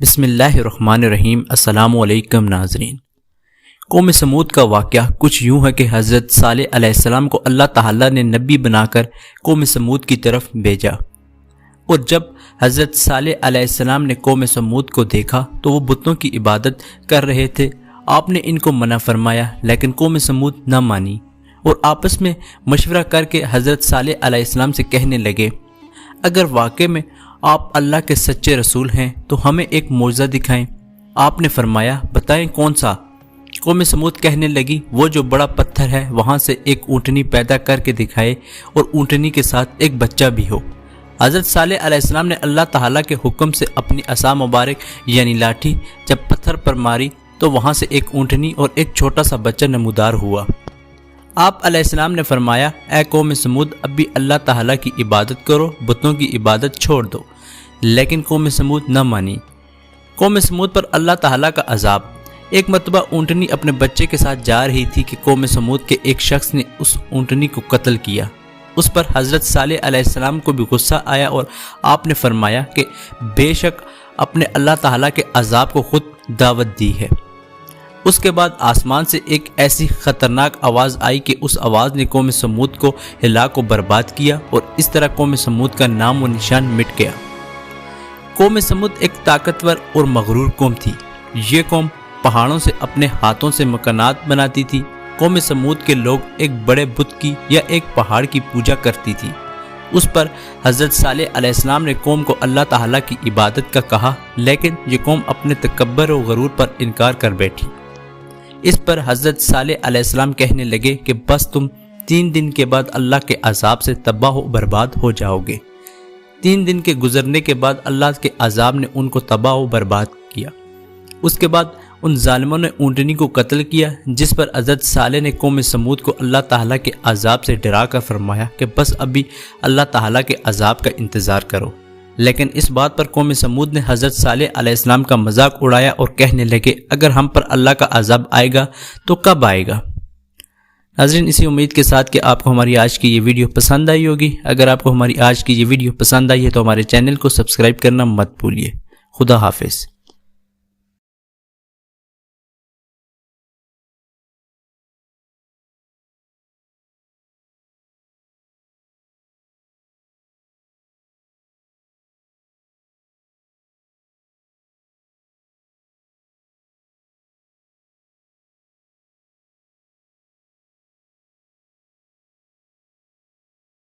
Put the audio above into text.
بسم اللہ الرحمن الرحیم۔ السلام علیکم ناظرین۔ قوم سمود کا واقعہ کچھ یوں ہے کہ حضرت صالح علیہ السلام کو اللہ تعالیٰ نے نبی بنا کر قوم سمود کی طرف بھیجا، اور جب حضرت صالح علیہ السلام نے قوم سمود کو دیکھا تو وہ بتوں کی عبادت کر رہے تھے۔ آپ نے ان کو منع فرمایا لیکن قوم سمود نہ مانی، اور آپس میں مشورہ کر کے حضرت صالح علیہ السلام سے کہنے لگے، اگر واقع میں آپ اللہ کے سچے رسول ہیں تو ہمیں ایک معجزہ دکھائیں۔ آپ نے فرمایا، بتائیں کون سا؟ قوم سمود کہنے لگی، وہ جو بڑا پتھر ہے وہاں سے ایک اونٹنی پیدا کر کے دکھائے اور اونٹنی کے ساتھ ایک بچہ بھی ہو۔ حضرت صالح علیہ السلام نے اللہ تعالیٰ کے حکم سے اپنی عصا مبارک یعنی لاٹھی جب پتھر پر ماری تو وہاں سے ایک اونٹنی اور ایک چھوٹا سا بچہ نمودار ہوا۔ آپ علیہ السلام نے فرمایا، اے قوم سمود، اب بھی اللہ تعالیٰ کی عبادت کرو، بتوں کی عبادت چھوڑ دو۔ لیکن قوم سمود نہ مانی۔ قوم سمود پر اللہ تعالیٰ کا عذاب۔ ایک مرتبہ اونٹنی اپنے بچے کے ساتھ جا رہی تھی کہ قوم سمود کے ایک شخص نے اس اونٹنی کو قتل کیا۔ اس پر حضرت صالح علیہ السلام کو بھی غصہ آیا اور آپ نے فرمایا کہ بے شک اپنے اللہ تعالیٰ کے عذاب کو خود دعوت دی ہے۔ اس کے بعد آسمان سے ایک ایسی خطرناک آواز آئی کہ اس آواز نے قوم سمود کو ہلاک و برباد کیا، اور اس طرح قوم سمود کا نام و نشان مٹ گیا۔ قوم سمود ایک طاقتور اور مغرور قوم تھی۔ یہ قوم پہاڑوں سے اپنے ہاتھوں سے مکانات بناتی تھی۔ قوم سمود کے لوگ ایک بڑے بت کی یا ایک پہاڑ کی پوجا کرتی تھی۔ اس پر حضرت صالح علیہ السلام نے قوم کو اللہ تعالیٰ کی عبادت کا کہا، لیکن یہ قوم اپنے تکبر و غرور پر انکار کر بیٹھی۔ اس پر حضرت صالح علیہ السلام کہنے لگے کہ بس تم 3 دن کے بعد اللہ کے عذاب سے تباہ و برباد ہو جاؤ گے۔ 3 دن کے گزرنے کے بعد اللہ کے عذاب نے ان کو تباہ و برباد کیا۔ اس کے بعد ان ظالموں نے اونٹنی کو قتل کیا، جس پر حضرت صالح نے قوم سمود کو اللہ تعالیٰ کے عذاب سے ڈرا کر فرمایا کہ بس ابھی اللہ تعالیٰ کے عذاب کا انتظار کرو۔ لیکن اس بات پر قوم سمود نے حضرت صالح علیہ السلام کا مذاق اڑایا اور کہنے لگے، اگر ہم پر اللہ کا عذاب آئے گا تو کب آئے گا؟ ناظرین، اسی امید کے ساتھ کہ آپ کو ہماری آج کی یہ ویڈیو پسند آئی ہوگی۔ اگر آپ کو ہماری آج کی یہ ویڈیو پسند آئی ہے تو ہمارے چینل کو سبسکرائب کرنا مت بھولیے۔ خدا حافظ۔